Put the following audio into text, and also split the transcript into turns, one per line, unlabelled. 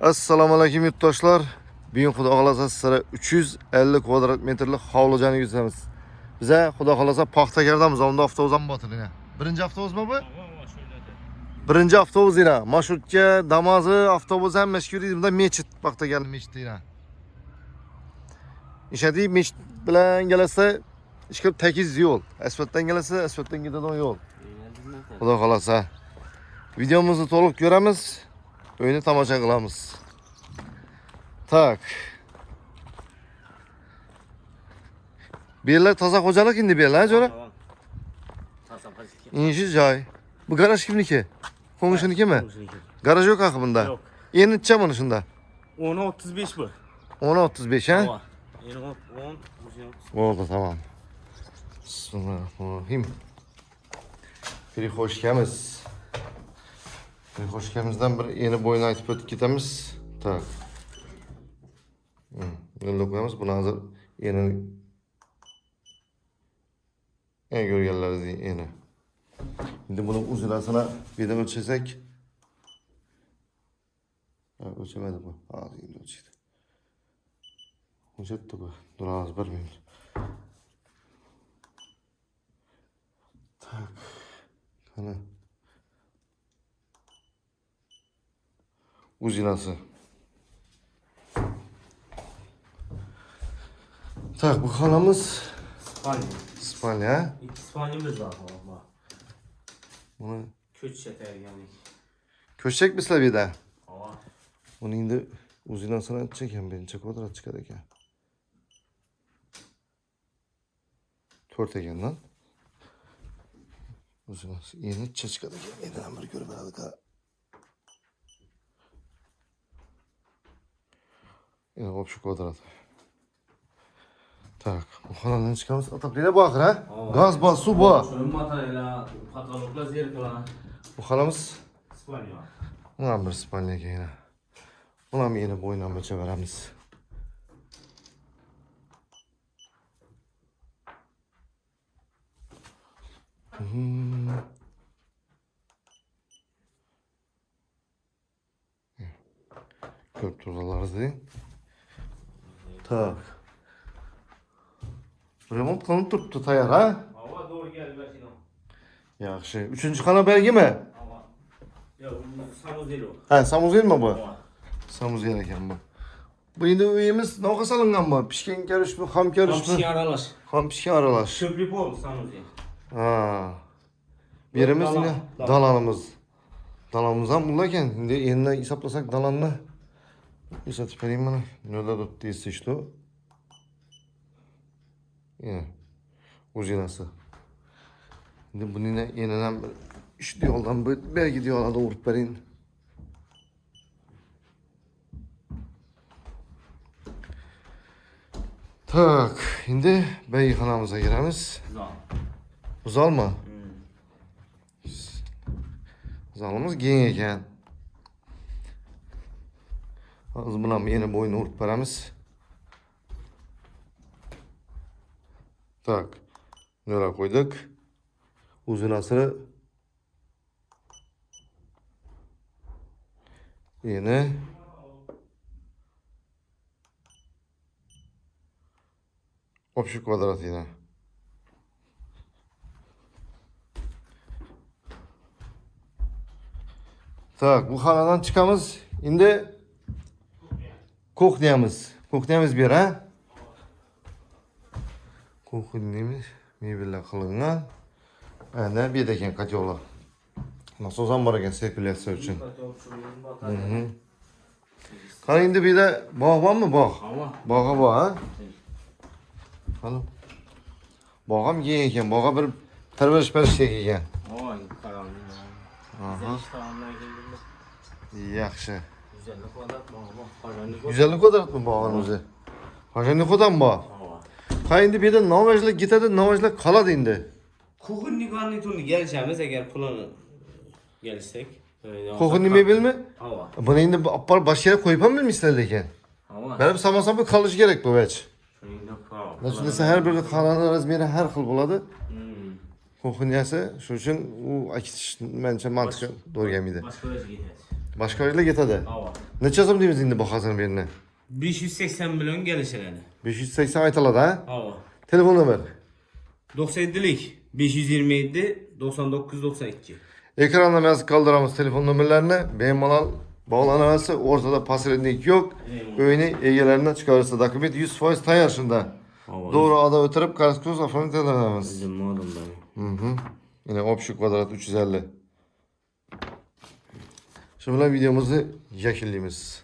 Assalomu alaykum yurtdoshlar. Bugun xudo xolasa sizlarga 350 kvadrat metrlik hovli joyni ko'rsatamiz. Biza xudo xolasa paxtakardamiz. Unda avtobus ham botilina. Birinchi avtobusmi bu? Birinchi avtobus ina. Marshrutka, Damozi, avtobus ham mashhuriydi. Bunda mechit, paxtakarlik mechiti ina. Ishadi mechit bilan kelsa, ishqib tekiz yo'l. Asfaltdan kelsa, asfaltdan ketadigan yo'l. Xudo xolasa. Videomizni to'liq ko'ramiz. Oyunu tomosha qilamiz. Tak. Bu yerlar toza xo'jalik endi bu yerlar, jo'ra. İnşi joy. Bu garaj kimniki? Qo'ng'ishnikimi? Garaj yo'q axı bunda.
Yo'q.
Endi necha mana shunda?
10.35 bu.
10.35 ha?
Hava. 10.
Oldu tamam. Bismillahirrahmanirrahim. Перехожкamiz. Perexojkamizdan bir yeni boyunu aytib o'tib ketamiz. Tak. Yo'lda qo'yamiz. Buni hozir yeni ko'rganlaringiz yeni. Endi buni uzulasini berib o'lchasak. O'lchamadi bu. Hozir endi o'lchaydi. O'lchatdi bu. Duramiz 1 minut. Tak. Qani. Uzinası. Tak, bu xonamiz
Spalya.
spalya.
İki spanyamız var ama.
Buni
Köç çetergenlik.
ko'chak bizlar bu yerda.
Hava.
Buni endi uzinasini aytchakan, birinchi kvadrat chiqar ekan. 4 ekandan. Uzinasi endi chiqar ekan. Endi bir ko'rib berdik. Yine общий kvadrat. Tak, bu xonadan chiqamiz. Отопление bor ha? Gaz bor, suv bor.
Şunun materyali, patologlar, zerkalar.
Bu xonamiz
Spalya.
mana bir spalya ekan. Buni ham yeni bo'yindan o'lchab beramiz. Ko'p turlardi. Tak. Remont qilinib turibdi, tayyor ha?
Hava doğru geldi başına.
Yaxshi. 3-xona bergimi?
Hava. Ya bu samuzeli o.
Ha, samuzelmi bu?
Hava.
Samuzel ekan bu. Bu endi uyimiz navqa solingan bu. Pishgan karishmi, xam karishmi?
Kamçı aralaş.
Ham pishgan aralash.
Köprü oldu samuzel.
Ha. Birimiz
Dalan,
yine
dalan.
dalanımız. Dalanımız ham bunda ekan. Endi yeniden hesaplasak dalanni. Esatib berayim mana. Nolda tuttu işte o. Yine. Uzinası. Şimdi bunu yine yeniden bir işte yoldan belki diyorlar da vurup verin. Tak. Şimdi beyhanamıza giremiz.
Zal.
Uzal mı? Zalımız giyin eken. Biz buna yeni boyunu vurup veremiz. Tak. Nöyle koyduk. Uzunasını yine общий kvadrat yine. Tak, bu xonadan chiqamiz. Endi kuxnyamiz. Kuxnyamiz bir ha? Kuxnyamiz mebellar qilingan. Ana bu yerda ekan kotyollar. Nasos ham bor ekan sirkulyatsiya uchun. Qani endi bu yerda bog' bormi, bog'?
Hava.
Bog'i bor ha? Qani. Bog' ham keng ekan. Bog'a bir parvarish berish kerak ekan.
Hava karanlık.
Aha.
İşte anlar geldi.
Yaxshi.
Güzellik kvadrat mı? Hava. Karanlık.
150 kvadratmi bog'ning o'zi? Hajani xo'dan bor.
Hava.
Ha endi bu yerda novajlar ketadi, novajlar qoladi endi.
Kuğun nikahını turnu geleceğimiz eğer pulunu gelsek.
Qo'qin nima bilmi?
Hava.
Buni endi olib borib boshqa yerga qo'yib ham bilmaysizlar lekin.
Hava.
Benim samasam qolishi kerak bu vech.
Şunun da hava.
Nasıl desa har bir xonani razmeri har xil bo'ladi.
Hmm.
Qo'qinyasi, shuning uchun u akitish menimcha mantiqli to'g'ri kelmaydi.
Başka bir şey gidiyor.
Boshqa yerga ketadi.
Hava.
Neçə so'm deymiz indi baxasını birine?
580 milyon gelişirler.
580 aytaladı ha?
Hava.
Telefon nömrə.
97'lik 527 99 92.
Ekranda yazıp kaldırağımız telefon nömrələrini beğenmalar bağlanarsa ortada pasrenlik yok. Öyünü egelerinden çıkarırsa takip et 100% tay yarışında. Doğru ada ötürüp karşıkıyoruz afonu telefonumuz.
Bizim adam benim.
Yine opşu kvadrat 350. Şimdi videomuzu yakınlığımız.